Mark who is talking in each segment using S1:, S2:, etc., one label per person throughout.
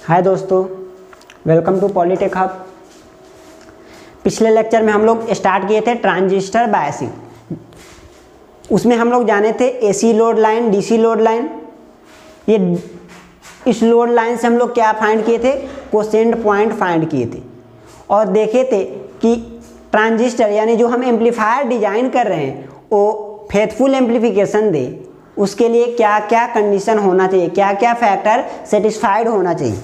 S1: हाय दोस्तों, welcome to पॉलीटेक hub. पिछले lecture में हम लोग स्टार्ट किए थे ट्रांजिस्टर बायसिंग। उसमें हम लोग जाने थे AC load line, DC load line. ये इस लोड लाइन से हम लोग क्या फाइंड किए थे? क्वोशेंट पॉइंट फाइंड किए थे और देखे थे कि ट्रांजिस्टर यानी जो हम एम्पलीफायर डिजाइन कर रहे हैं वो फेथफुल एम्पलीफिकेशन दे, उसके लिए क्या क्या कंडीशन होना चाहिए, क्या क्या फैक्टर सेटिस्फाइड होना चाहिए।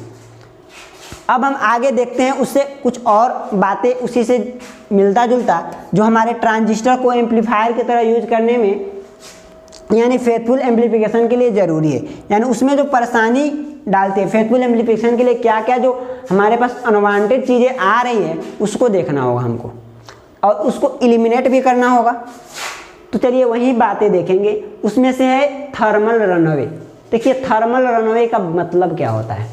S1: अब हम आगे देखते हैं उससे कुछ और बातें उसी से मिलता जुलता जो हमारे ट्रांजिस्टर को एम्पलीफायर की तरह यूज करने में यानी फेथफुल एम्पलीफिकेशन के लिए ज़रूरी है। यानी उसमें जो परेशानी डालते हैं फेथफुल एम्पलीफिकेशन के लिए क्या क्या जो हमारे पास अनवांटेड चीज़ें आ रही हैं उसको देखना होगा हमको और उसको एलिमिनेट भी करना होगा। तो चलिए वही बातें देखेंगे। उसमें से है थर्मल रनअवे। देखिए थर्मल रनअवे का मतलब क्या होता है?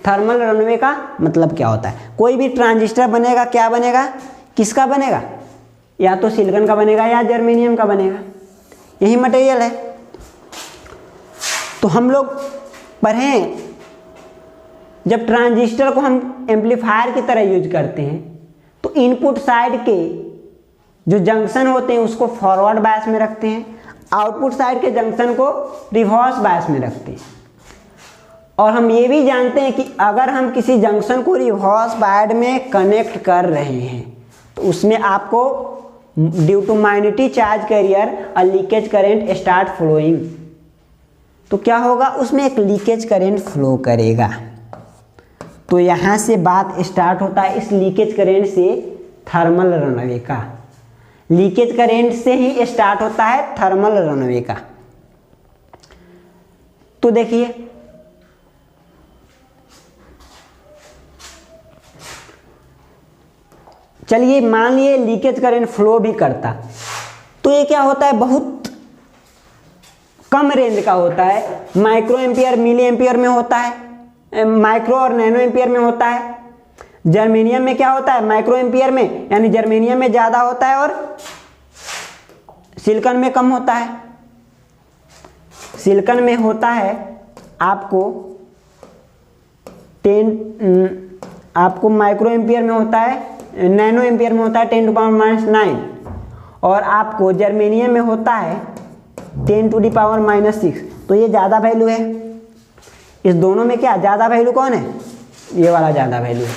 S1: थर्मल रनअवे का मतलब क्या होता है? कोई भी ट्रांजिस्टर बनेगा, क्या बनेगा, किसका बनेगा? या तो सिलिकॉन का बनेगा या जर्मेनियम का बनेगा, यही मटेरियल है। तो हम लोग पढ़ें जब ट्रांजिस्टर को हम एम्पलीफायर की तरह यूज करते हैं तो इनपुट साइड के जो जंक्शन होते हैं उसको फॉरवर्ड बायस में रखते हैं, आउटपुट साइड के जंक्शन को रिवर्स बायस में रखते हैं। और हम ये भी जानते हैं कि अगर हम किसी जंक्शन को रिवर्स बायस में कनेक्ट कर रहे हैं तो उसमें आपको due to magnetic charge carrier a leakage current start flowing. तो क्या होगा? उसमें एक लीकेज करेंट फ्लो करेगा। तो यहाँ से बात स्टार्ट होता है इस लीकेज करेंट से थर्मल रनअवे का। लीकेज करेंट से ही स्टार्ट होता है थर्मल रनअवे का। तो देखिए चलिए मान लिए लीकेज करंट फ्लो भी करता तो ये क्या होता है? बहुत कम रेंज का होता है। माइक्रो एम्पियर मिली एम्पियर में होता है, माइक्रो और नैनो एम्पियर में होता है। जर्मेनियम में क्या होता है? माइक्रो एम्पियर में, यानी जर्मेनियम में ज़्यादा होता है और सिलिकॉन में कम होता है। सिलिकॉन में होता है आपको माइक्रो एम्पियर में होता है, नैनो एम्पियर में होता है 10⁻⁻⁹ और आपको जर्मेनियम में होता है 10⁻⁻⁶। तो ये ज़्यादा वैल्यू है। इस दोनों में क्या ज़्यादा वैल्यू कौन है? ये वाला ज़्यादा वैल्यू है।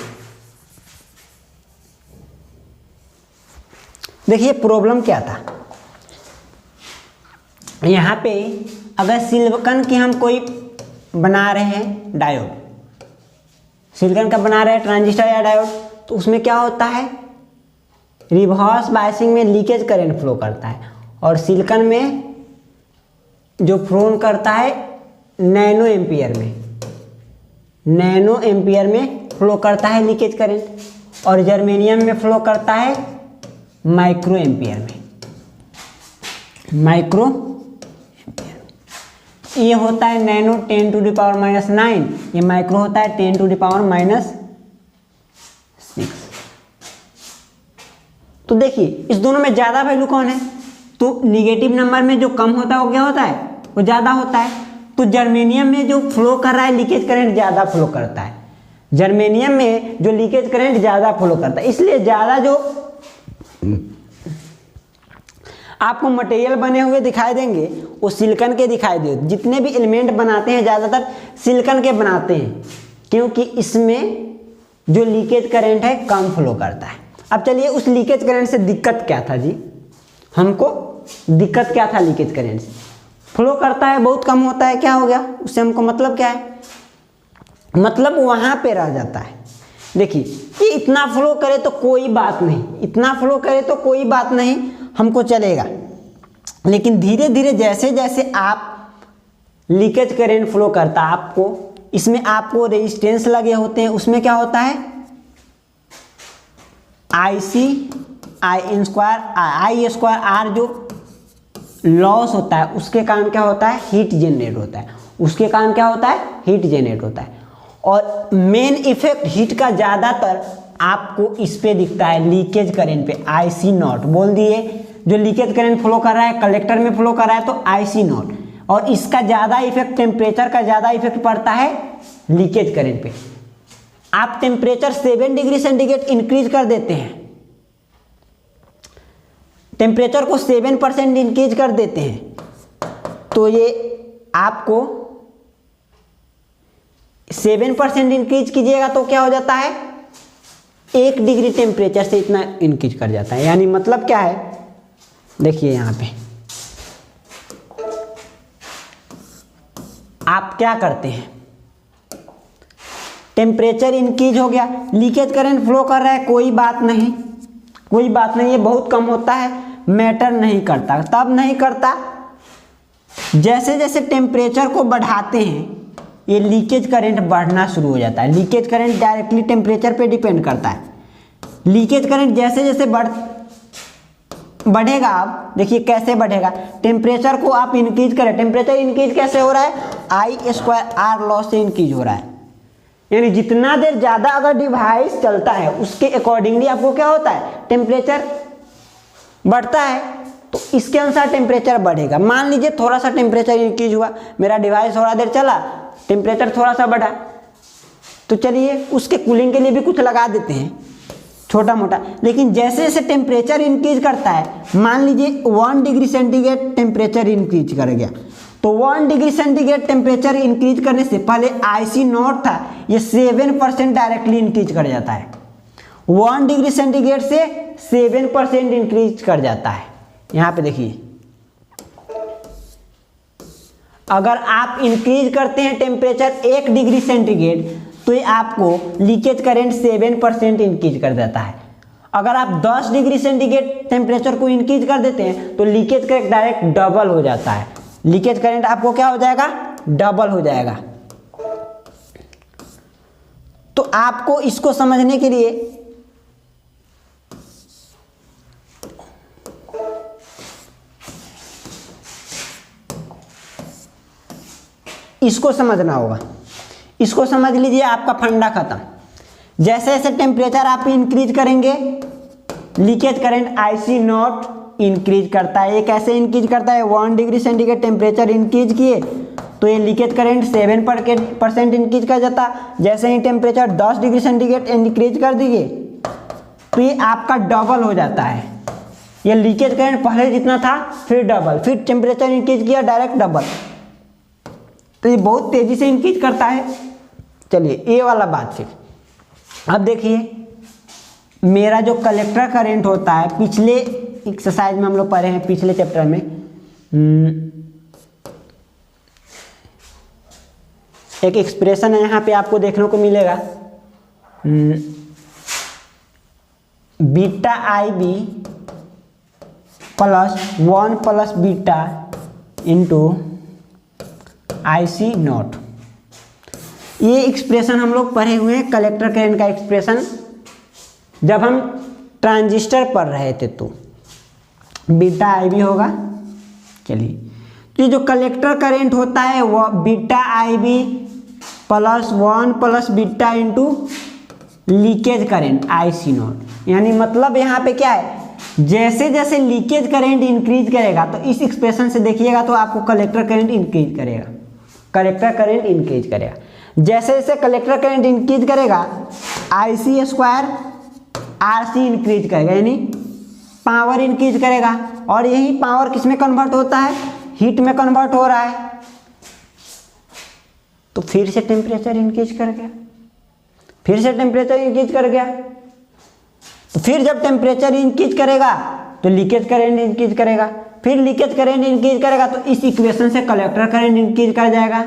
S1: देखिए प्रॉब्लम क्या था यहाँ पे। अगर सिलिकॉन की हम कोई बना रहे हैं डायोड, सिलिकॉन का बना रहे हैं ट्रांजिस्टर या डायोड, तो उसमें क्या होता है? रिवर्स बायसिंग में लीकेज करंट फ्लो करता है और सिलिकॉन में जो फ्लो करता है नैनो एम्पियर में फ्लो करता है लीकेज करंट और जर्मेनियम में फ्लो करता है माइक्रो एम्पियर में। ये होता है नैनो 10⁻⁻⁹, ये माइक्रो होता है 10⁻⁻⁶। तो देखिए इस दोनों में ज़्यादा वैल्यू कौन है? तो निगेटिव नंबर में जो कम होता है वो क्या होता है? वो ज़्यादा होता है। तो जर्मेनियम में जो फ्लो कर रहा है लीकेज करंट ज़्यादा फ्लो करता है। जर्मेनियम में जो लीकेज करंट ज़्यादा फ्लो करता है, इसलिए ज़्यादा जो आपको मटेरियल बने हुए दिखाई देंगे वो सिलिकॉन के दिखाई दे। जितने भी एलिमेंट बनाते हैं ज़्यादातर सिलिकॉन के बनाते हैं क्योंकि इसमें जो लीकेज करंट है कम फ्लो करता है। अब चलिए उस लीकेज करंट से दिक्कत क्या था जी? हमको दिक्कत क्या था? लीकेज करंट से फ्लो करता है बहुत कम होता है, क्या हो गया? उससे हमको मतलब क्या है? मतलब वहाँ पे रह जाता है। देखिए कि इतना फ्लो करे तो कोई बात नहीं, इतना फ्लो करे तो कोई बात नहीं, हमको चलेगा। लेकिन धीरे धीरे जैसे जैसे आप लीकेज करंट फ्लो करता है इसमें आपको रेजिस्टेंस लगे होते हैं। उसमें क्या होता है? I² जो लॉस होता है उसके कारण क्या होता है? हीट जनरेट होता है। उसके कारण क्या होता है? हीट जनरेट होता है। और मेन इफेक्ट हीट का ज़्यादातर आपको इस पे दिखता है लीकेज करंट पे। IC0 बोल दिए, जो लीकेज करंट फ्लो कर रहा है कलेक्टर में फ्लो कर रहा है तो IC0, और इसका ज़्यादा इफेक्ट, टेम्परेचर का ज़्यादा इफेक्ट पड़ता है लीकेज करंट पे। आप टेम्परेचर 7 डिग्री सेंटीग्रेड इंक्रीज कर देते हैं, टेम्परेचर को 7% इंक्रीज कर देते हैं, तो ये आपको 7% इंक्रीज कीजिएगा तो क्या हो जाता है, 1 डिग्री टेम्परेचर से इतना इंक्रीज कर जाता है। यानी मतलब क्या है, देखिए यहाँ पे आप क्या करते हैं, टेम्परेचर इंक्रीज हो गया, लीकेज करंट फ्लो कर रहा है, कोई बात नहीं, कोई बात नहीं, ये बहुत कम होता है, मैटर नहीं करता। तब नहीं करता जैसे जैसे टेम्परेचर को बढ़ाते हैं ये लीकेज करंट बढ़ना शुरू हो जाता है। लीकेज करंट डायरेक्टली टेम्परेचर पे डिपेंड करता है। लीकेज करंट जैसे जैसे बढ़ेगा, आप देखिए कैसे बढ़ेगा, टेम्परेचर को आप इंक्रीज करें, टेम्परेचर इंक्रीज कैसे हो रहा है, I² लॉस से इंक्रीज हो रहा है। यानी जितना देर ज़्यादा अगर डिवाइस चलता है उसके अकॉर्डिंगली आपको क्या होता है, टेम्परेचर बढ़ता है, तो इसके अनुसार टेम्परेचर बढ़ेगा। मान लीजिए थोड़ा सा टेम्परेचर इंक्रीज हुआ, मेरा डिवाइस थोड़ा देर चला, टेम्परेचर थोड़ा सा बढ़ा, तो चलिए उसके कूलिंग के लिए भी कुछ लगा देते हैं छोटा मोटा। लेकिन जैसे जैसे टेम्परेचर इंक्रीज करता है, मान लीजिए 1 डिग्री सेंटीग्रेड टेम्परेचर इंक्रीज कर गया, तो 1 डिग्री सेंटीग्रेड टेम्परेचर इंक्रीज करने से पहले IC0 था, ये 7% डायरेक्टली इंक्रीज कर जाता है। 1 डिग्री सेंटीग्रेड से 7% इंक्रीज कर जाता है। यहाँ पे देखिए, अगर आप इंक्रीज करते हैं टेम्परेचर 1 डिग्री सेंटीग्रेड तो ये आपको लीकेज करंट 7% इंक्रीज कर देता है। अगर आप 10 डिग्री सेंटीग्रेड टेम्परेचर को इंक्रीज कर देते हैं तो लीकेज करंट डायरेक्ट डबल हो जाता है। लीकेज करंट आपको क्या हो जाएगा, डबल हो जाएगा। तो आपको इसको समझने के लिए इसको समझना होगा। इसको समझ लीजिए, आपका फंडा खत्म। जैसे जैसे टेम्परेचर आप इंक्रीज करेंगे लीकेज करंट IC0 इंक्रीज करता है। ये कैसे इंक्रीज करता है, 1 डिग्री सेंटीग्रेड टेम्परेचर इंक्रीज किए तो ये लीकेज करंट 7% इंक्रीज कर जाता। जैसे ही टेम्परेचर 10 डिग्री सेंटीग्रेड इंक्रीज कर दीजिए तो ये आपका डबल हो जाता है। ये लीकेज करंट पहले जितना था फिर डबल, फिर टेम्परेचर इंक्रीज किया डायरेक्ट डबल, तो ये बहुत तेजी से इंक्रीज करता है। चलिए ये वाला बात फिर अब देखिए, मेरा जो कलेक्टर करंट होता है, पिछले एक्सरसाइज में हम लोग पढ़े हैं, पिछले चैप्टर में एक एक्सप्रेशन है, यहाँ पे आपको देखने को मिलेगा beta IB plus 1 plus beta into IC0। ये एक्सप्रेशन हम लोग पढ़े हुए हैं, कलेक्टर करंट का एक्सप्रेशन जब हम ट्रांजिस्टर पढ़ रहे थे। तो बीटा IB होगा। चलिए, तो ये जो कलेक्टर करंट होता है वो beta IB plus 1 plus beta into leakage current IC0। यानी मतलब यहाँ पे क्या है, जैसे जैसे लीकेज करंट इंक्रीज करेगा, तो इस एक्सप्रेशन से देखिएगा तो आपको कलेक्टर करंट इंक्रीज करेगा, कलेक्टर करंट इंक्रीज करेगा। जैसे जैसे कलेक्टर करंट इंक्रीज करेगा IC² RC इंक्रीज करेगा, यानी पावर इंक्रीज करेगा। और यही पावर किस में कन्वर्ट होता है, हीट में कन्वर्ट हो रहा है। तो फिर से टेम्परेचर इंक्रीज कर गया, फिर से टेम्परेचर इंक्रीज कर गया। तो फिर जब टेम्परेचर इंक्रीज करेगा तो लीकेज करंट इंक्रीज करेगा, फिर लीकेज करंट इंक्रीज करेगा, तो इस इक्वेशन से कलेक्टर करंट इंक्रीज कर जाएगा।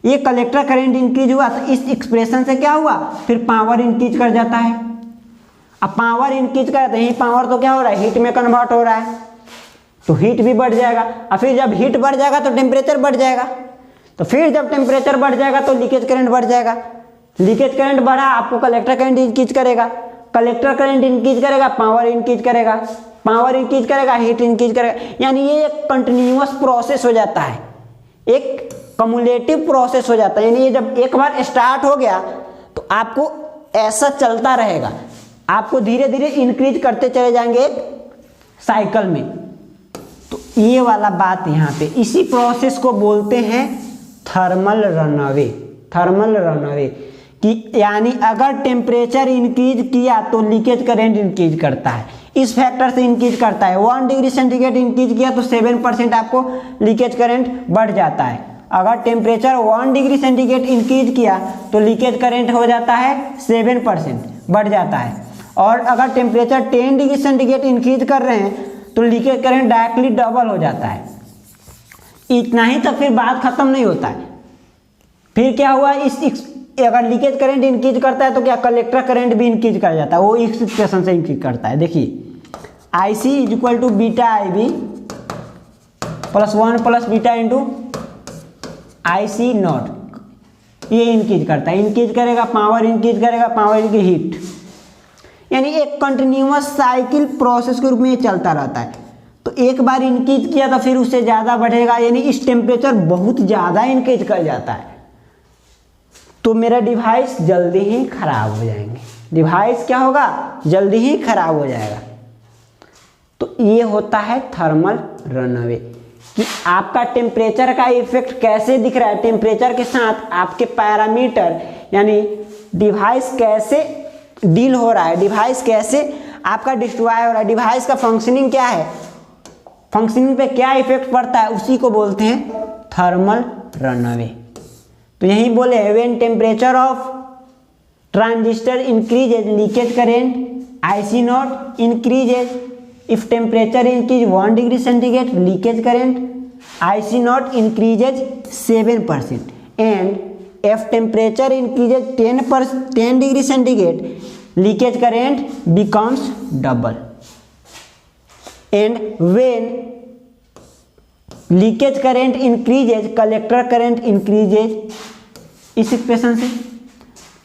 S1: ये कलेक्टर करंट इंक्रीज हुआ तो इस एक्सप्रेशन से क्या हुआ, फिर पावर इंक्रीज कर जाता है। अब पावर इंक्रीज करते ही पावर तो क्या हो रहा है, हीट में कन्वर्ट हो रहा है, तो हीट भी बढ़ जाएगा। और फिर जब हीट बढ़ जाएगा तो टेम्परेचर बढ़ जाएगा, तो फिर जब टेम्परेचर बढ़ जाएगा तो लीकेज करंट बढ़ जाएगा। लीकेज करंट बढ़ा, आपको कलेक्टर करंट इंक्रीज करेगा, कलेक्टर करंट इंक्रीज करेगा, पावर इंक्रीज करेगा, पावर इंक्रीज करेगा, हीट इंक्रीज करेगा। यानी ये एक कंटिन्यूअस प्रोसेस हो जाता है, एक कम्युलेटिव प्रोसेस हो जाता है। यानी ये जब एक बार स्टार्ट हो गया तो आपको ऐसा चलता रहेगा, आपको धीरे धीरे इंक्रीज करते चले जाएंगे एक साइकिल में। तो ये वाला बात यहाँ पे, इसी प्रोसेस को बोलते हैं थर्मल रनअवे। थर्मल रनअवे कि यानी अगर टेम्परेचर इंक्रीज किया तो लीकेज करंट इंक्रीज करता है, इस फैक्टर से इंक्रीज करता है। 1 डिग्री सेंटीग्रेड इंक्रीज किया तो 7% आपको लीकेज करंट बढ़ जाता है। अगर टेम्परेचर 1 डिग्री सेंटीग्रेड इंक्रीज किया तो लीकेज करंट हो जाता है 7% बढ़ जाता है। और अगर टेम्परेचर 10 डिग्री सेंटीग्रेड इंक्रीज कर रहे हैं तो लीकेज करंट डायरेक्टली डबल हो जाता है। इतना ही तक फिर बात खत्म नहीं होता है। फिर क्या हुआ, अगर लीकेज करंट इंक्रीज करता है तो क्या कलेक्टर करंट भी इंक्रीज कर जाता है, वो इस इक्वेशन से इंक्रीज करता है। देखिए IC is equal to beta IB plus 1 plus beta into IC nought, ये इंक्रीज करता है। इंक्रीज करेगा पावर, इंक्रीज करेगा पावर की हीट, यानी एक कंटिन्यूअस साइकिल प्रोसेस के रूप में ये चलता रहता है। तो एक बार इंक्रीज किया तो फिर उससे ज़्यादा बढ़ेगा, यानी इस टेम्परेचर बहुत ज़्यादा इंक्रीज कर जाता है तो मेरा डिवाइस जल्दी ही खराब हो जाएंगे। डिवाइस क्या होगा, जल्दी ही खराब हो जाएगा। तो ये होता है थर्मल रनअवे कि आपका टेम्परेचर का इफेक्ट कैसे दिख रहा है, टेम्परेचर के साथ आपके पैरामीटर यानी डिवाइस कैसे डील हो रहा है, डिवाइस कैसे आपका डिस्ट्रॉय हो रहा है, डिवाइस का फंक्शनिंग क्या है, फंक्शनिंग पे क्या इफेक्ट पड़ता है, उसी को बोलते हैं थर्मल रनअवे। तो यही बोले when temperature of transistor increases leakage current IC not increases, if temperature increase 1 degree centigrade leakage current IC not increases 7% and if temperature increases 10 degree centigrade leakage current becomes double and when leakage current increases collector current increases। इस equation से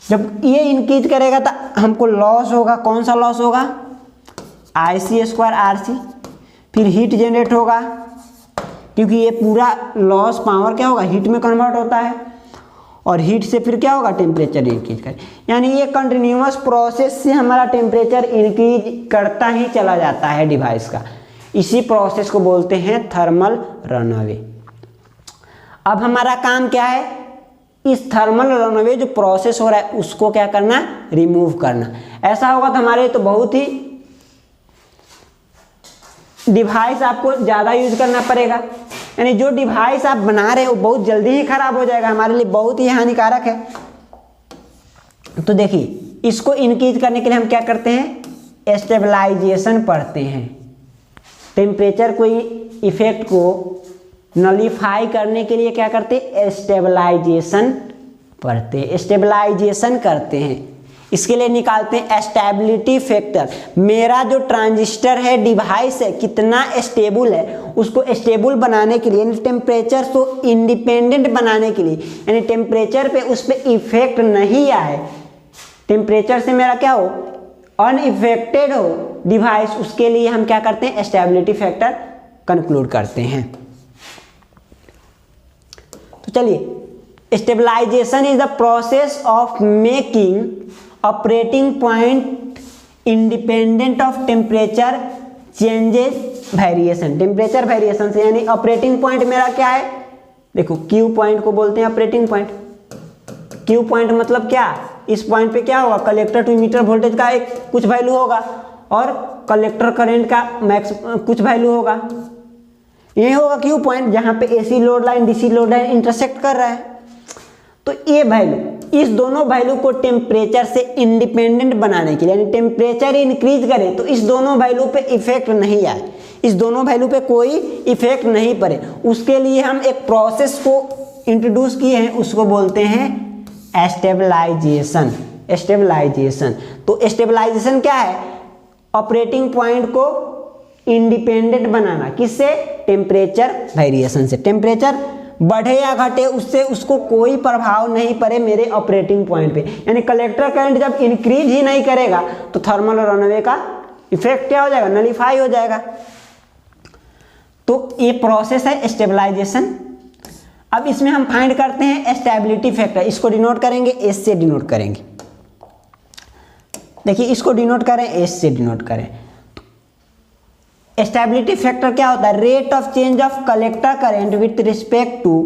S1: जब ये increase करेगा तो हमको loss होगा, कौन सा लॉस होगा, IC स्क्वायर RC, फिर हीट जनरेट होगा क्योंकि ये पूरा लॉस पावर क्या होगा, हीट में कन्वर्ट होता है और हीट से फिर क्या होगा, टेम्परेचर इंक्रीज करे। यानी ये कंटिन्यूअस प्रोसेस से हमारा टेम्परेचर इंक्रीज करता ही चला जाता है डिवाइस का। इसी प्रोसेस को बोलते हैं थर्मल रनअवे। अब हमारा काम क्या है, इस थर्मल रनअवे जो प्रोसेस हो रहा है उसको क्या करना, रिमूव करना। ऐसा होगा तो हमारे तो बहुत ही डिवाइस आपको ज़्यादा यूज करना पड़ेगा, यानी जो डिवाइस आप बना रहे हो बहुत जल्दी ही खराब हो जाएगा, हमारे लिए बहुत ही हानिकारक है। तो देखिए इसको इंक्रीज करने के लिए हम क्या करते हैं, स्टेबलाइजेशन पढ़ते हैं। टेम्परेचर कोई इफेक्ट को नलीफाई करने के लिए क्या करते हैं, स्टेबलाइजेशन पढ़ते हैं, स्टेबलाइजेशन करते हैं। इसके लिए निकालते हैं स्टेबिलिटी फैक्टर। मेरा जो ट्रांजिस्टर है, डिवाइस है, कितना स्टेबल है, उसको स्टेबल बनाने के लिए यानी टेम्परेचर को इंडिपेंडेंट बनाने के लिए, यानी टेम्परेचर पे उस पर इफेक्ट नहीं आए, टेम्परेचर से मेरा क्या हो, अनइफेक्टेड हो डिवाइस, उसके लिए हम क्या करते हैं, स्टेबिलिटी फैक्टर कंक्लूड करते हैं। तो चलिए, stabilisation is the process of making operating point independent of temperature changes variation. Temperature variation से, यानी ऑपरेटिंग पॉइंट मेरा क्या है, देखो क्यू पॉइंट को बोलते हैं ऑपरेटिंग पॉइंट। क्यू पॉइंट मतलब क्या, इस पॉइंट पे क्या होगा, कलेक्टर टू मीटर वोल्टेज का एक कुछ वैल्यू होगा और कलेक्टर करंट का मैक्स कुछ वैल्यू होगा। ये होगा क्यू पॉइंट जहाँ पे AC load line DC load line intersect कर रहा है। तो ये वैल्यू, इस दोनों वैल्यू को टेम्परेचर से इंडिपेंडेंट बनाने के लिए, यानी टेम्परेचर इंक्रीज करे तो इस दोनों वैल्यू पे इफेक्ट नहीं आए, इस दोनों वैल्यू पे कोई इफेक्ट नहीं पड़े, उसके लिए हम एक प्रोसेस को इंट्रोड्यूस किए हैं, उसको बोलते हैं स्टेबलाइजेशन। स्टेबलाइजेशन, तो स्टेबलाइजेशन क्या है, ऑपरेटिंग पॉइंट को इंडिपेंडेंट बनाना, किससे, टेम्परेचर वेरिएशन से। टेम्परेचर बढ़े या घटे उससे उसको कोई प्रभाव नहीं पड़े मेरे ऑपरेटिंग पॉइंट पे, यानी कलेक्टर करंट जब इंक्रीज ही नहीं करेगा तो थर्मल रनअवे का इफेक्ट क्या हो जाएगा, नलीफाई हो जाएगा। तो ये प्रोसेस है स्टेबलाइजेशन। अब इसमें हम फाइंड करते हैं स्टेबिलिटी फैक्टर। इसको डिनोट करेंगे, एस से डिनोट करेंगे। देखिए इसको डिनोट करें, एस से डिनोट करें। स्टेबिलिटी फैक्टर क्या होता है? Rate of change of collector current with respect to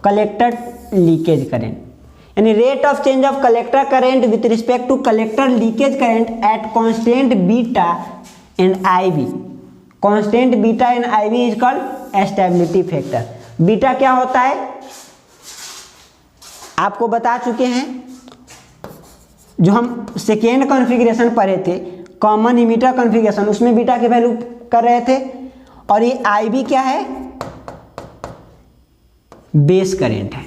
S1: collector leakage current, यानी rate of change of collector current with respect to collector leakage current at constant beta and IV. Constant beta and IV is called stability factor. Beta क्या होता है आपको बता चुके हैं, जो हम सेकेंड कॉन्फ़िगरेशन पढ़े थे कॉमन इमीटर कॉन्फ़िगरेशन, उसमें बीटा की वैल्यू कर रहे थे। और ये आईवी क्या है? बेस करंट है।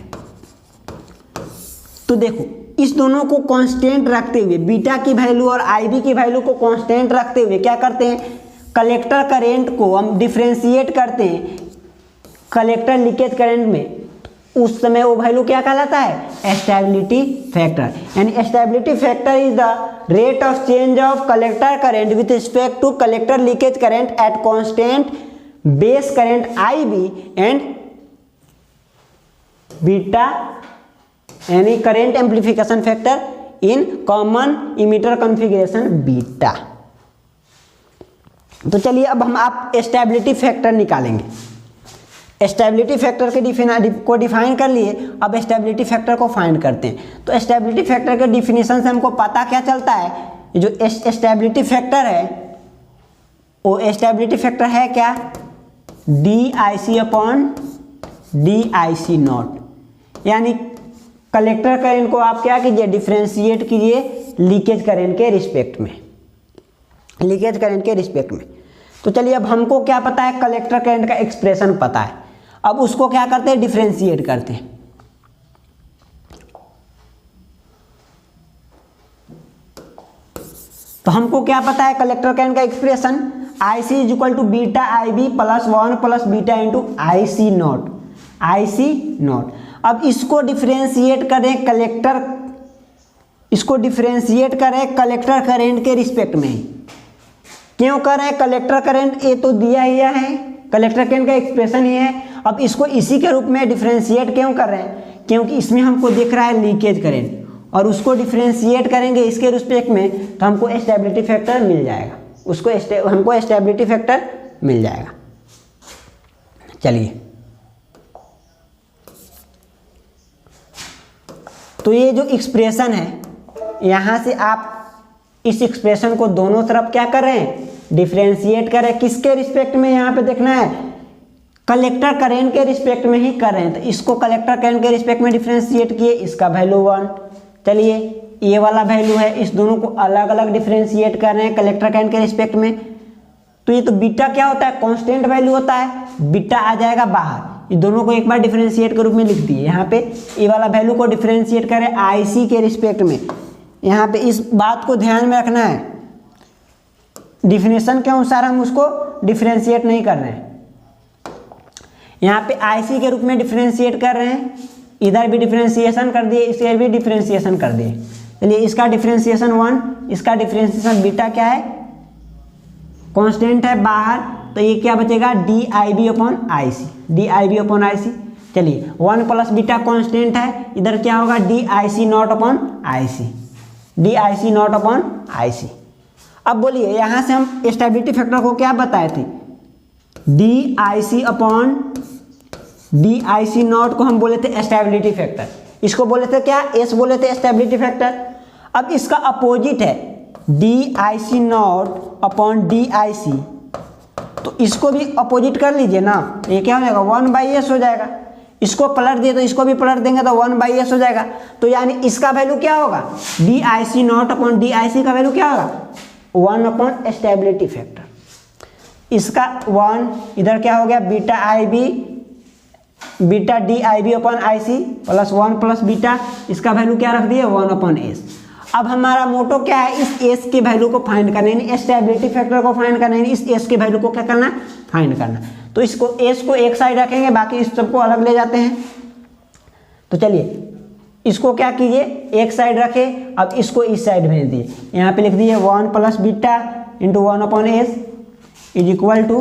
S1: तो देखो इस दोनों को कांस्टेंट रखते हुए, बीटा की वैल्यू और आईवी की वैल्यू को कांस्टेंट रखते हुए क्या करते हैं? कलेक्टर करंट को हम डिफरेंशिएट करते हैं कलेक्टर लीकेज करंट में, उस समय वो वैल्यू क्या कहलाता है? Stability factor. यानी stability factor is the rate of change of collector current with respect to collector leakage current at constant base current IV and beta, यानी current amplification factor in common emitter configuration beta. तो चलिए अब हम आप stability factor निकालेंगे। Stability factor के को define कर लिए, अब स्टेबिलिटी फैक्टर को फाइंड करते हैं। तो स्टेबिलिटी फैक्टर के डिफिनीशन से हमको पता क्या चलता है? जो स्टेबिलिटी फैक्टर है वो स्टेबिलिटी फैक्टर है क्या? DIC अपॉन DIC नॉट, यानी कलेक्टर करंट को आप क्या कीजिए? डिफरेंशिएट कीजिए लीकेज करंट के रिस्पेक्ट में, लीकेज करंट के रिस्पेक्ट में। तो चलिए अब हमको क्या पता है? कलेक्टर करंट का एक्सप्रेशन पता है। अब उसको क्या करते हैं? डिफरेंशिएट करते हैं। तो हमको क्या पता है कलेक्टर करंट का expression? IC is equal to beta IB plus 1 plus beta into IC nought, IC nought. अब इसको डिफरेंशिएट करें कलेक्टर, इसको डिफरेंशिएट करें कलेक्टर करंट के रिस्पेक्ट में। क्यों कर रहे हैं? कलेक्टर करंट ये तो दिया ही है, कलेक्टर करंट का एक्सप्रेशन ही है। अब इसको इसी के रूप में डिफरेंशिएट क्यों कर रहे हैं? क्योंकि इसमें हमको दिख रहा है लीकेज करंट, और उसको डिफरेंशिएट करेंगे इसके रिस्पेक्ट में तो हमको स्टेबिलिटी फैक्टर मिल जाएगा, उसको हमको स्टेबिलिटी फैक्टर मिल जाएगा। चलिए तो ये जो एक्सप्रेशन है, यहाँ से आप इस एक्सप्रेशन को दोनों तरफ क्या कर रहे हैं? डिफरेंशिएट कर रहे हैं। किसके रिस्पेक्ट में? यहाँ पे देखना है कलेक्टर करंट के रिस्पेक्ट में ही कर रहे हैं। तो इसको कलेक्टर करंट के रिस्पेक्ट में डिफरेंशिएट किए, इसका वैल्यू 1। चलिए ये वाला वैल्यू है, इस दोनों को अलग अलग डिफरेंशिएट कर रहे हैं कलेक्टर करंट के रिस्पेक्ट में। तो ये तो बीटा क्या होता है? कांस्टेंट वैल्यू होता है, बीटा आ जाएगा बाहर। ये दोनों को एक बार डिफरेंशिएट के रूप में लिख दिए। यहाँ पे ये वाला वैल्यू को डिफरेंशिएट करें IC के रिस्पेक्ट में। यहाँ पे इस बात को ध्यान में रखना है, डिफिनेशन के अनुसार हम उसको डिफरेंशिएट नहीं कर रहे हैं। यहाँ पे IC के रूप में डिफरेंशिएट कर रहे हैं, इधर भी डिफरेंशिएशन कर दिए, इसे भी डिफरेंशिएशन कर दिए। चलिए इसका डिफरेंशिएशन 1, इसका डिफरेंशिएशन बीटा क्या है? कांस्टेंट है बाहर, तो ये क्या बचेगा? DIB upon IC, DIB upon IC। चलिए 1 प्लस बीटा कांस्टेंट है, इधर क्या होगा? DIC not upon IC, DIC not upon IC। अब बोलिए यहाँ से हम स्टेबिलिटी फैक्टर को क्या बताए थे? DIC अपॉन DIC नॉट को हम बोले थे स्टेबिलिटी फैक्टर, इसको बोले थे क्या? S बोले थे स्टेबिलिटी फैक्टर। अब इसका अपोजिट है DIC नॉट अपॉन DIC, तो इसको भी अपोजिट कर लीजिए ना, ये क्या हो जाएगा? 1/s हो जाएगा। इसको पलट दिए तो इसको भी पलट देंगे तो 1/s हो जाएगा। तो यानी इसका वैल्यू क्या होगा? DIC नॉट अपॉन DIC का वैल्यू क्या होगा? 1 अपॉन स्टेबिलिटी फैक्टर। इसका 1 इधर क्या हो गया? Beta IB, beta DIB upon IC plus 1 plus beta, इसका वैल्यू क्या रख दिए? 1 अपॉन S। अब हमारा मोटो क्या है? इस S के वैल्यू को फाइंड करना है, स्टेबिलिटी फैक्टर को फाइंड करना है, इस S के वैल्यू को क्या करना है? फाइंड करना। तो इसको S को एक साइड रखेंगे, बाकी इस सबको अलग ले जाते हैं। तो चलिए इसको क्या कीजिए? एक साइड रखे, अब इसको इस साइड भेज दिए। यहाँ पे लिख दिए 1 plus beta into 1 upon S is equal to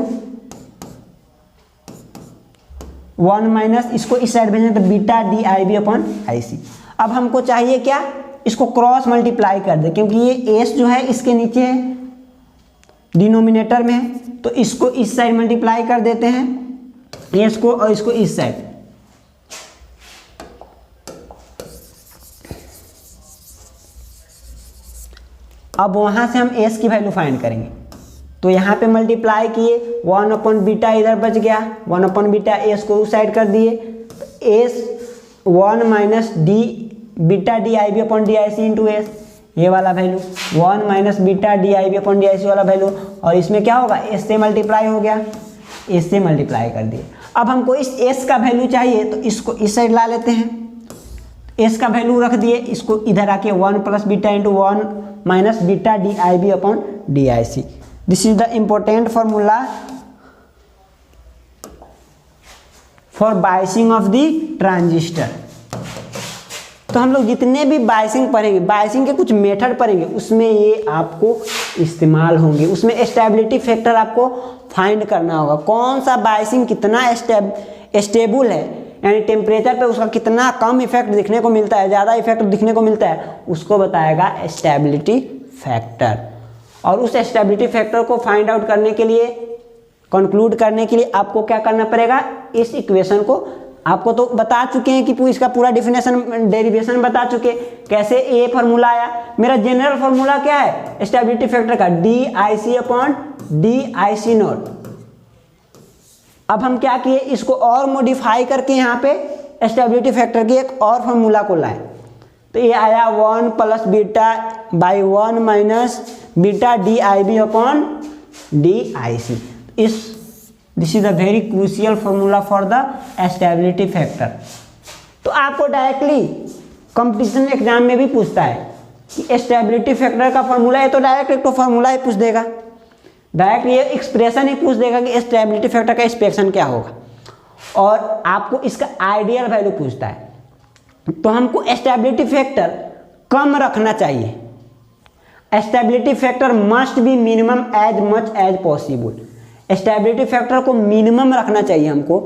S1: 1 minus, इसको इस साइड भेजें तो बीटा DIB अपॉन IC। अब हमको चाहिए क्या? इसको क्रॉस मल्टीप्लाई कर दे, क्योंकि ये S जो है इसके नीचे है, डिनोमिनेटर में है, तो इसको इस साइड मल्टीप्लाई कर देते हैं, इसको और इसको इस साइड। अब वहां से हम एस की वैल्यू फाइंड करेंगे, तो यहाँ पे मल्टीप्लाई किए, 1/बीटा इधर बच गया, 1/बीटा एस को उस साइड कर दिए, तो S 1 minus D beta D I B upon D I C into S, ये वाला value 1 minus beta D I B upon D I C वाला वैल्यू, और इसमें क्या होगा, एस से मल्टीप्लाई हो गया, एस से मल्टीप्लाई कर दिए। अब हमको इस एस का वैल्यू चाहिए, तो इसको इस साइड ला लेते हैं, एस का वैल्यू रख दिए, इसको इधर आके 1 plus beta into 1 minus beta D I B upon D I C. This is the important formula for biasing of the transistor. तो हम लोग जितने भी बायसिंग पढ़ेंगे, बायसिंग के कुछ मेथड पढ़ेंगे, उसमें ये आपको इस्तेमाल होंगे। उसमें स्टेबिलिटी फैक्टर आपको फाइंड करना होगा, कौन सा बायसिंग कितना स्टेबल है, यानी टेम्परेचर पे उसका कितना कम इफेक्ट दिखने को मिलता है, ज़्यादा इफेक्ट दिखने को मिलता है, उसको बताएगा स्टेबिलिटी फैक्टर। और उस स्टेबिलिटी फैक्टर को फाइंड आउट करने के लिए, कंक्लूड करने के लिए आपको क्या करना पड़ेगा, इस इक्वेशन को आपको तो बता चुके हैं कि इसका पूरा डिफिनेशन डेरिवेशन बता चुके, कैसे ए फार्मूला आया। मेरा जनरल फार्मूला क्या है स्टेबिलिटी फैक्टर का, D I C upon D I C nought. अब हम क्या किए, इसको और मॉडिफाई करके यहाँ पे स्टेबिलिटी फैक्टर की एक और फार्मूला को लाए, तो ये आया 1 plus beta by 1 minus beta D I B upon D I C. This is the very crucial formula for the stability factor. तो आपको डायरेक्टली कंपटीशन एग्जाम में भी पूछता है कि स्टेबिलिटी फैक्टर का फार्मूला है, तो डायरेक्ट एक तो फार्मूला ही पूछ देगा, डायरेक्ट ये एक्सप्रेशन ही पूछ देगा कि स्टेबिलिटी फैक्टर का एक्सप्रेशन क्या होगा, और आपको इसका आइडियल वैल्यू पूछता है। तो हमको स्टेबिलिटी फैक्टर कम रखना चाहिए, stability factor must be minimum as much as possible. Stability factor को मिनिमम रखना चाहिए हमको।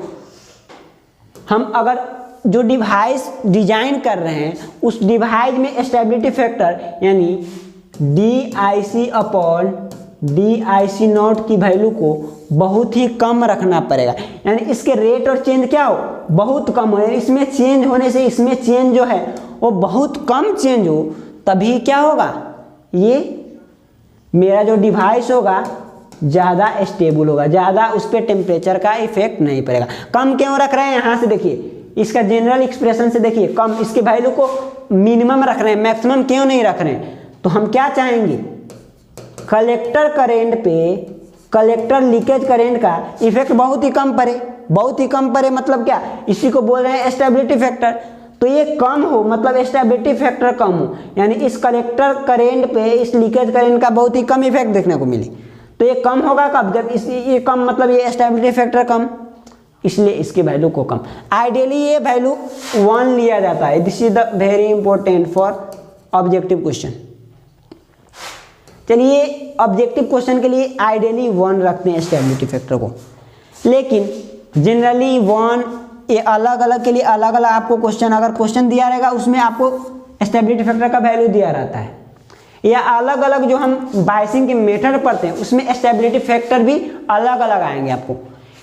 S1: हम अगर जो डिवाइस डिजाइन कर रहे हैं उस डिवाइस में स्टेबिलिटी फैक्टर यानी D I C upon D I C nought की वैल्यू को बहुत ही कम रखना पड़ेगा, यानी इसके रेट और चेंज क्या हो, बहुत कम हो, इसमें चेंज होने से इसमें चेंज जो है वो बहुत कम चेंज हो, तभी क्या होगा, ये मेरा जो डिवाइस होगा ज़्यादा स्टेबल होगा, ज़्यादा उस पर टेम्परेचर का इफेक्ट नहीं पड़ेगा। कम क्यों रख रहे हैं, यहाँ से देखिए, इसका जनरल एक्सप्रेशन से देखिए, कम, इसके वैल्यू को मिनिमम रख रहे हैं, मैक्सिमम क्यों नहीं रख रहे हैं। तो हम क्या चाहेंगे, कलेक्टर करेंट पे, कलेक्टर लीकेज करेंट का इफेक्ट बहुत ही कम पड़े, बहुत ही कम पड़े, मतलब क्या, इसी को बोल रहे हैं स्टेबिलिटी फैक्टर। तो ये कम हो मतलब स्टेबिलिटी फैक्टर कम हो, यानी इस कलेक्टर करेंट पे, इस लीकेज करेंट का बहुत ही कम इफेक्ट देखने को मिले। तो ये कम होगा कब, जब ये कम, मतलब ये स्टेबिलिटी फैक्टर कम, इसलिए इसकी वैल्यू को कम। आइडियली ये वैल्यू 1 लिया जाता है। This is the very important for objective question. चलिए ऑब्जेक्टिव क्वेश्चन के लिए आइडियली 1 रखते हैं स्टेबिलिटी फैक्टर को, लेकिन जनरली 1 ये अलग अलग के लिए अलग अलग आपको क्वेश्चन, अगर क्वेश्चन दिया रहेगा उसमें आपको स्टेबिलिटी फैक्टर का वैल्यू दिया रहता है, या अलग अलग जो हम बायसिंग के मेथड पढ़ते हैं उसमें स्टेबिलिटी फैक्टर भी अलग अलग आएंगे आपको।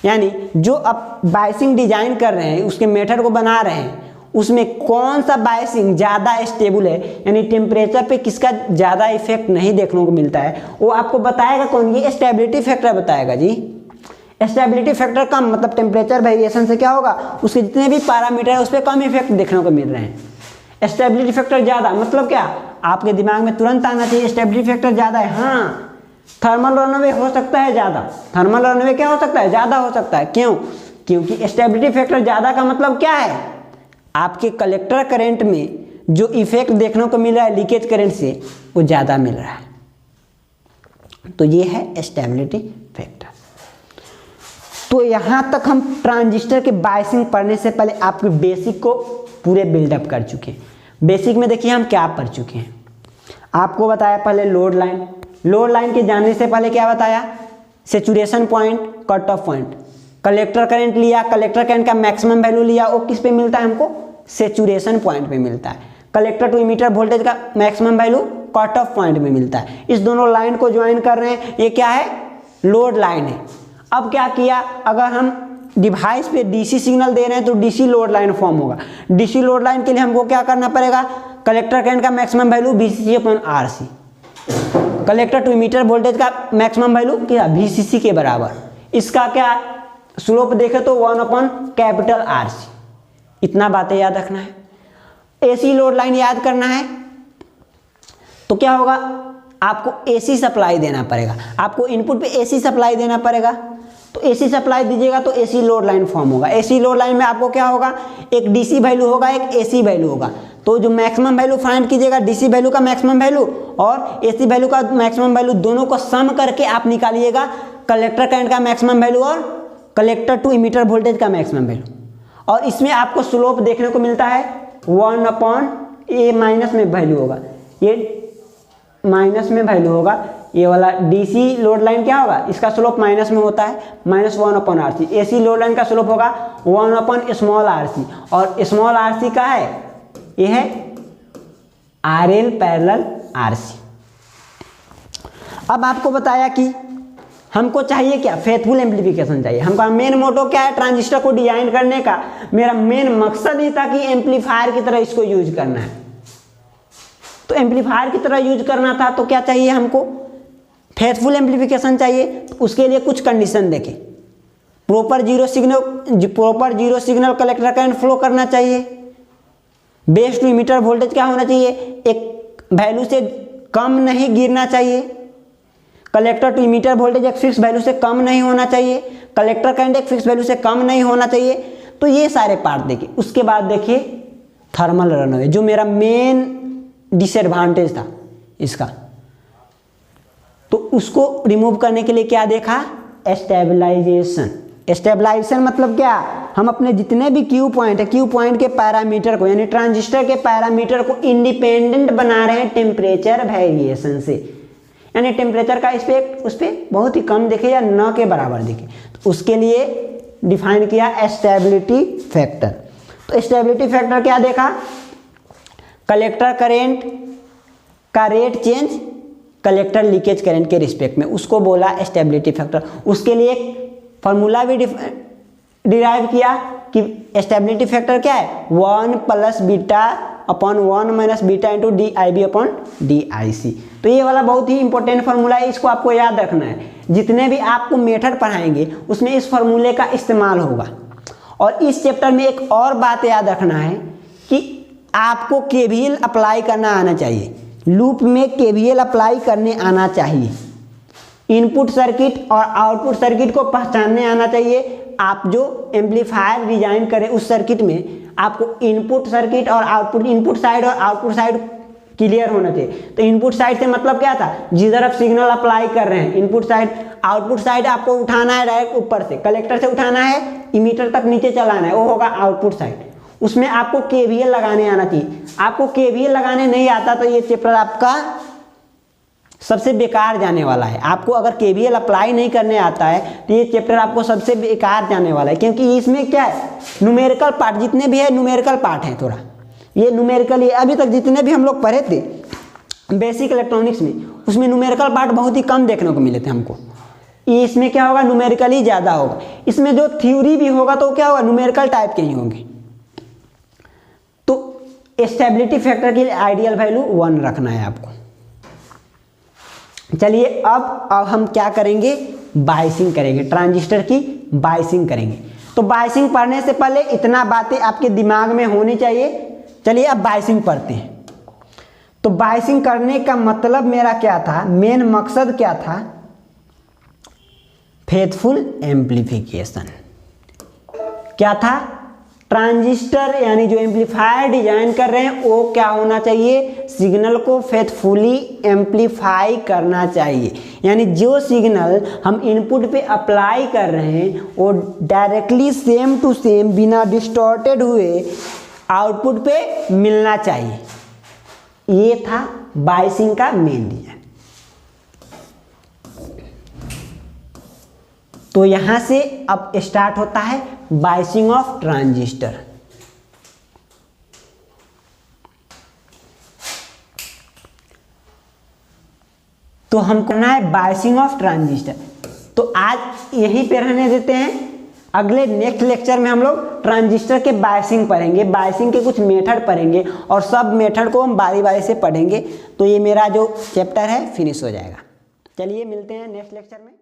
S1: यानी जो आप बायसिंग डिजाइन कर रहे हैं, उसके मेथड को बना रहे हैं, उसमें कौन सा बायसिंग ज़्यादा स्टेबल है, यानी टेम्परेचर पे किसका ज़्यादा इफेक्ट नहीं देखने को मिलता है, वो आपको बताएगा कौन, ये स्टेबिलिटी फैक्टर बताएगा जी। स्टेबिलिटी फैक्टर कम मतलब टेम्परेचर वेरिएशन से क्या होगा, उसके जितने भी पैरामीटर है उस पर कम इफेक्ट देखने को मिल रहे हैं। स्टेबिलिटी फैक्टर ज़्यादा मतलब क्या, आपके दिमाग में तुरंत आना चाहिए स्टेबिलिटी फैक्टर ज़्यादा है, हाँ थर्मल रनअवे हो सकता है ज़्यादा, थर्मल रनअवे क्या हो सकता है, ज़्यादा हो सकता है। क्यों, क्योंकि स्टेबिलिटी फैक्टर ज़्यादा का मतलब क्या है, आपके कलेक्टर करंट में जो इफेक्ट देखने को मिल रहा है लीकेज करंट से वो ज़्यादा मिल रहा है। तो ये है स्टेबिलिटी फैक्टर। तो यहाँ तक हम ट्रांजिस्टर के बायसिंग पढ़ने से पहले आपके बेसिक को पूरे बिल्डअप कर चुके हैं। बेसिक में देखिए हम क्या पढ़ चुके हैं, आपको बताया पहले लोड लाइन, लोड लाइन के जानने से पहले क्या बताया, saturation point, cut off point, collector current लिया, कलेक्टर करंट का मैक्सिमम वैल्यू लिया, वो किस पे मिलता है हमको, सैचुरेशन पॉइंट पे मिलता है। कलेक्टर टू इमीटर वोल्टेज का maximum value cut off point में मिलता है। इस दोनों लाइन को ज्वाइन कर रहे हैं, ये क्या है, लोड लाइन है। अब क्या किया, अगर हम डिवाइस पे डीसी सिग्नल दे रहे हैं तो डीसी लोड लाइन फॉर्म होगा। डीसी लोड लाइन के लिए हमको क्या करना पड़ेगा, कलेक्टर करंट का maximum value VCC/RC, collector to emitter voltage का मैक्सिमम वैल्यू क्या, VCC के बराबर। इसका क्या स्लोप देखे तो 1/RC। इतना बातें याद रखना है। एसी लोड लाइन याद करना है तो क्या होगा, आपको एसी सप्लाई देना पड़ेगा, आपको इनपुट पे एसी सप्लाई देना पड़ेगा। तो एसी सप्लाई दीजिएगा तो एसी लोड लाइन फॉर्म होगा। एसी लोड लाइन में आपको क्या होगा, एक डीसी वैल्यू होगा, एक एसी वैल्यू होगा। तो जो मैक्सिमम वैल्यू फाइंड कीजिएगा, डीसी वैल्यू का मैक्सिमम वैल्यू और एसी वैल्यू का मैक्सिमम वैल्यू, दोनों को सम करके आप निकालिएगा कलेक्टर करंट का मैक्सिमम वैल्यू और कलेक्टर टू इमीटर वोल्टेज का मैक्सिमम वैल्यू। और इसमें आपको स्लोप देखने को मिलता है 1/A माइनस में वैल्यू होगा, ये माइनस में वैल्यू होगा। ये वाला डीसी लोड लाइन क्या होगा, इसका स्लोप माइनस में होता है, -1/RC। एसी लोड लाइन का स्लोप होगा 1/RC और स्मॉल RC का है, ये है RL पैरेलल RC। अब आपको बताया कि हमको चाहिए क्या, फेथफुल एम्पलीफिकेशन चाहिए। हमका मेन मोटो क्या है, ट्रांजिस्टर को डिजाइन करने का मेरा मेन मकसद ही था कि एम्पलीफायर की तरह इसको यूज करना है। तो एम्पलीफायर की तरह यूज करना था तो क्या चाहिए हमको, फेथफुल एम्पलीफिकेशन चाहिए। तो उसके लिए कुछ कंडीशन देखें, proper zero signal collector current flow करना चाहिए, बेस टू इमीटर वोल्टेज क्या होना चाहिए, एक वैल्यू से कम नहीं गिरना चाहिए, कलेक्टर टू इमीटर वोल्टेज एक फिक्स वैल्यू से कम नहीं होना चाहिए, कलेक्टर करंट एक फिक्स वैल्यू से कम नहीं होना चाहिए। तो ये सारे पार्ट देखिए। उसके बाद देखिए थर्मल रनअवे, जो मेरा मेन डिसएडवांटेज था इसका, तो उसको रिमूव करने के लिए क्या देखा, स्टेबलाइजेशन। स्टेबलाइजेशन मतलब क्या, हम अपने जितने भी क्यू पॉइंट है, क्यू पॉइंट के पैरामीटर को, यानी ट्रांजिस्टर के पैरामीटर को इंडिपेंडेंट बना रहे हैं टेम्परेचर वेरिएशन से। यानी टेम्परेचर का उस पर बहुत ही कम दिखे या न के बराबर दिखे, तो उसके लिए डिफाइन किया स्टेबिलिटी फैक्टर। तो स्टेबिलिटी फैक्टर क्या देखा, कलेक्टर करेंट का rate change collector leakage current के रिस्पेक्ट में, उसको बोला स्टेबिलिटी फैक्टर। उसके लिए एक फॉर्मूला भी डिराइव किया कि स्टेबिलिटी फैक्टर क्या है, 1+β/1 - β × dIB/dIC। तो ये वाला बहुत ही इंपॉर्टेंट फार्मूला है, इसको आपको याद रखना है। जितने भी आपको मेथड पढ़ाएंगे उसमें इस फार्मूले का इस्तेमाल होगा। और इस चैप्टर में एक और बात याद रखना है कि आपको KVL अप्लाई करना आना चाहिए, लूप में KVL अप्लाई करने आना चाहिए, इनपुट सर्किट और आउटपुट सर्किट को पहचानने आना चाहिए। आप जो एम्पलीफायर डिजाइन करें उस सर्किट में आपको इनपुट सर्किट और आउटपुट, इनपुट साइड और आउटपुट साइड क्लियर होना चाहिए। तो इनपुट साइड से मतलब क्या था, जिधर आप सिग्नल अप्लाई कर रहे हैं इनपुट साइड, आउटपुट साइड आपको उठाना है डायरेक्ट ऊपर से, कलेक्टर से उठाना है, इमीटर तक नीचे चलाना है, वो होगा आउटपुट साइड। उसमें आपको KVL लगाने आना चाहिए। आपको KVL लगाने नहीं आता तो ये चैप्टर आपका सबसे बेकार जाने वाला है। आपको अगर KVL अप्लाई नहीं करने आता है तो ये चैप्टर आपको सबसे बेकार जाने वाला है, क्योंकि इसमें क्या है, न्यूमेरिकल पार्ट जितने भी है न्यूमेरिकल पार्ट है। थोड़ा ये न्यूमेरिकल, ये अभी तक जितने भी हम लोग पढ़े थे बेसिक इलेक्ट्रॉनिक्स में, उसमें न्यूमेरिकल पार्ट बहुत ही कम देखने को मिले थे हमको। इसमें क्या होगा, न्यूमेरिकल ही ज़्यादा होगा। इसमें जो थ्योरी भी होगा तो क्या होगा, न्यूमेरिकल टाइप के ही होंगे। तो स्टेबिलिटी फैक्टर के लिए आइडियल वैल्यू 1 रखना है आपको। चलिए अब हम क्या करेंगे, बायसिंग करेंगे, ट्रांजिस्टर की बायसिंग करेंगे। तो बायसिंग पढ़ने से पहले इतना बातें आपके दिमाग में होनी चाहिए। चलिए अब बायसिंग पढ़ते हैं। तो बायसिंग करने का मतलब मेरा क्या था, मेन मकसद क्या था, फेथफुल एम्पलीफिकेशन। क्या था, ट्रांजिस्टर यानी जो एम्पलीफायर डिजाइन कर रहे हैं वो क्या होना चाहिए, सिग्नल को फेथफुली एम्पलीफाई करना चाहिए। यानी जो सिग्नल हम इनपुट पे अप्लाई कर रहे हैं वो डायरेक्टली सेम टू सेम बिना डिस्टॉर्टेड हुए आउटपुट पे मिलना चाहिए। ये था बायसिंग का मेन रीजन। तो यहां से अब स्टार्ट होता है बायसिंग ऑफ ट्रांजिस्टर। तो हमको करना है बायसिंग ऑफ ट्रांजिस्टर। तो आज यहीं पे रहने देते हैं, अगले नेक्स्ट लेक्चर में हम लोग ट्रांजिस्टर के बायसिंग पढ़ेंगे, बायसिंग के कुछ मेथड पढ़ेंगे और सब मेथड को हम बारी बारी से पढ़ेंगे। तो ये मेरा जो चैप्टर है फिनिश हो जाएगा। चलिए मिलते हैं नेक्स्ट लेक्चर में।